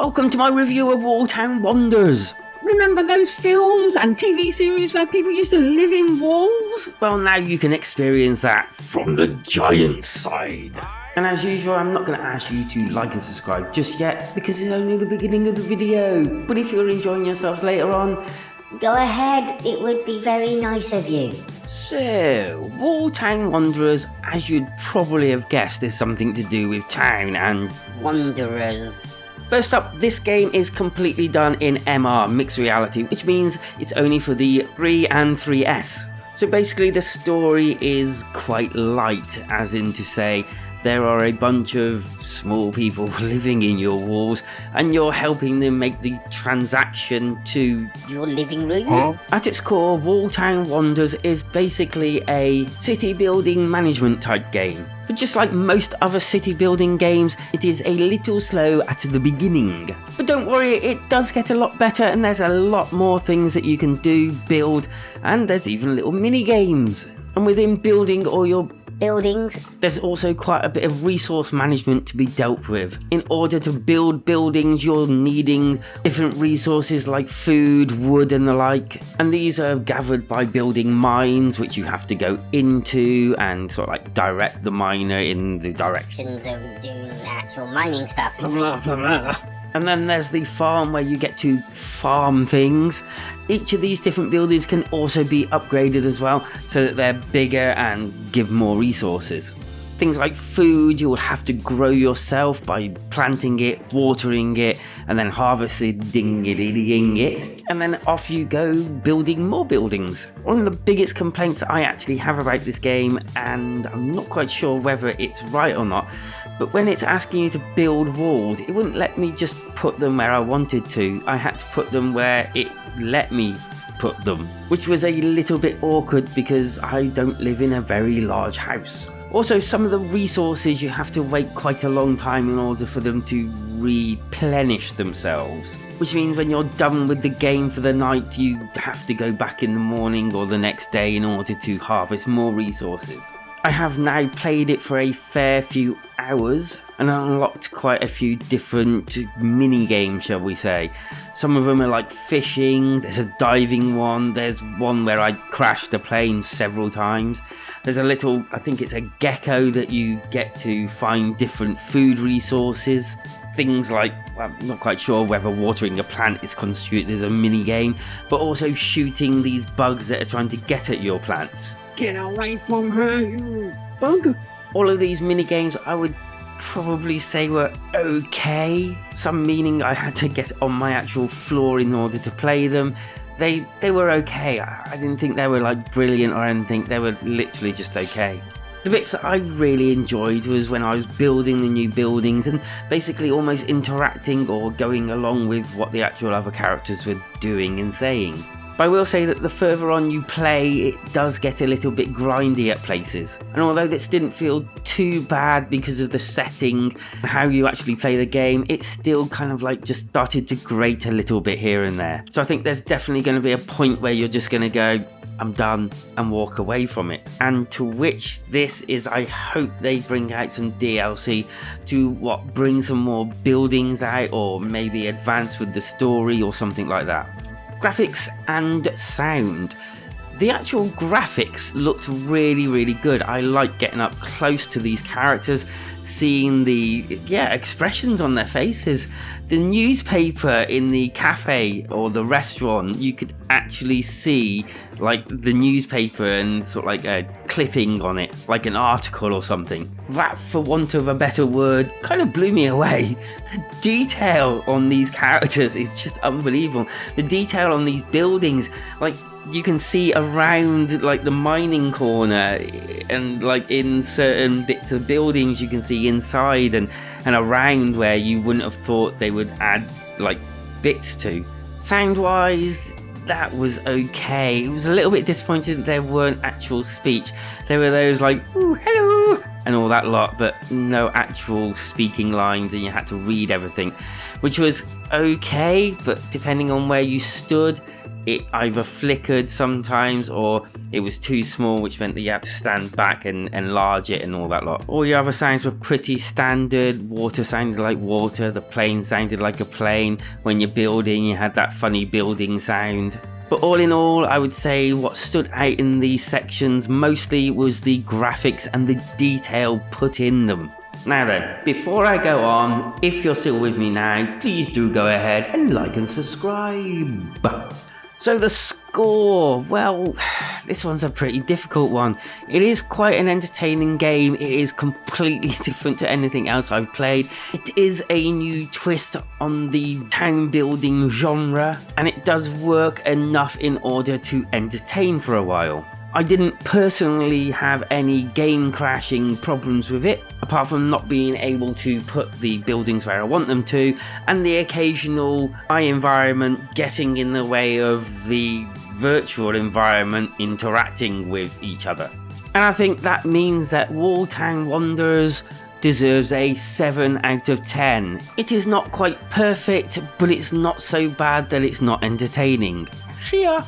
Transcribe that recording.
Welcome to my review of Walltown Wonders. Remember those films and TV series where people used to live in walls? Well, now you can experience that from the giant side. And as usual, I'm not going to ask you to like and subscribe just yet because it's only the beginning of the video. But if you're enjoying yourselves later on, go ahead, it would be very nice of you. So, Walltown Wanderers, as you'd probably have guessed, is something to do with town and Wanderers. First up, this game is completely done in MR, mixed reality, which means it's only for the 3 and 3S. So basically the story is quite light, as in to say, there are a bunch of small people living in your walls and you're helping them make the transaction to your living room? Huh? At its core, Walltown Wonders is basically a city building management type game. But just like most other city building games, it is a little slow at the beginning. But don't worry, it does get a lot better and there's a lot more things that you can do, build, and there's even little mini games. And within building all your buildings, there's also quite a bit of resource management to be dealt with. In order to build buildings, you're needing different resources like food, wood and the like. And these are gathered by building mines, which you have to go into and sort of like direct the miner in the directions of doing the actual mining stuff. And then there's the farm where you get to farm things. Each of these different buildings can also be upgraded as well so that they're bigger and give more resources. Things like food, you'll have to grow yourself by planting it, watering it, and then harvesting it. And then off you go building more buildings. One of the biggest complaints I actually have about this game, and I'm not quite sure whether it's right or not, but when it's asking you to build walls, it wouldn't let me just put them where I wanted to. I had to put them where it let me put them, which was a little bit awkward because I don't live in a very large house. Also, some of the resources you have to wait quite a long time in order for them to replenish themselves. Which means when you're done with the game for the night, you have to go back in the morning or the next day in order to harvest more resources. I have now played it for a fair few hours and unlocked quite a few different mini games, shall we say. Some of them are like fishing, there's a diving one, there's one where I crashed a plane several times. There's a little, I think it's a gecko that you get to find different food resources. Things like, well, I'm not quite sure whether watering a plant is constituted as a mini game, but also shooting these bugs that are trying to get at your plants. Get away from her, you bug! All of these mini games I would probably say were okay. Some meaning I had to get on my actual floor in order to play them. They were okay. I didn't think they were like brilliant or anything. They were literally just okay. The bits that I really enjoyed was when I was building the new buildings and basically almost interacting or going along with what the actual other characters were doing and saying. But I will say that the further on you play, it does get a little bit grindy at places. And although this didn't feel too bad because of the setting, how you actually play the game, it still kind of like just started to grate a little bit here and there. So I think there's definitely going to be a point where you're just going to go, I'm done, and walk away from it. And to which this is, I hope they bring out some DLC to bring some more buildings out or maybe advance with the story or something like that. Graphics and sound. The actual graphics looked really, really good. I like getting up close to these characters, seeing the expressions on their faces. The newspaper in the cafe or the restaurant, you could actually see like the newspaper and sort of like a clipping on it, like an article or something. That, for want of a better word, kind of blew me away. The detail on these characters is just unbelievable. The detail on these buildings, like you can see around like the mining corner and like in certain bits of buildings you can see inside and around where you wouldn't have thought they would add like bits to. Sound wise, that was okay. It was a little bit disappointing that there weren't actual speech. There were those like, ooh, hello, and all that lot, but no actual speaking lines and you had to read everything, which was okay, but depending on where you stood, it either flickered sometimes, or it was too small, which meant that you had to stand back and enlarge it and all that lot. All your other sounds were pretty standard. Water sounded like water, the plane sounded like a plane. When you're building, you had that funny building sound. But all in all, I would say what stood out in these sections mostly was the graphics and the detail put in them. Now then, before I go on, if you're still with me now, please do go ahead and like and subscribe. So the score, well, this one's a pretty difficult one. It is quite an entertaining game. It is completely different to anything else I've played. It is a new twist on the town building genre, and it does work enough in order to entertain for a while. I didn't personally have any game crashing problems with it, apart from not being able to put the buildings where I want them to, and the occasional my environment getting in the way of the virtual environment interacting with each other. And I think that means that Walltown Wanderers deserves a 7 out of 10. It is not quite perfect, but it's not so bad that it's not entertaining. See ya!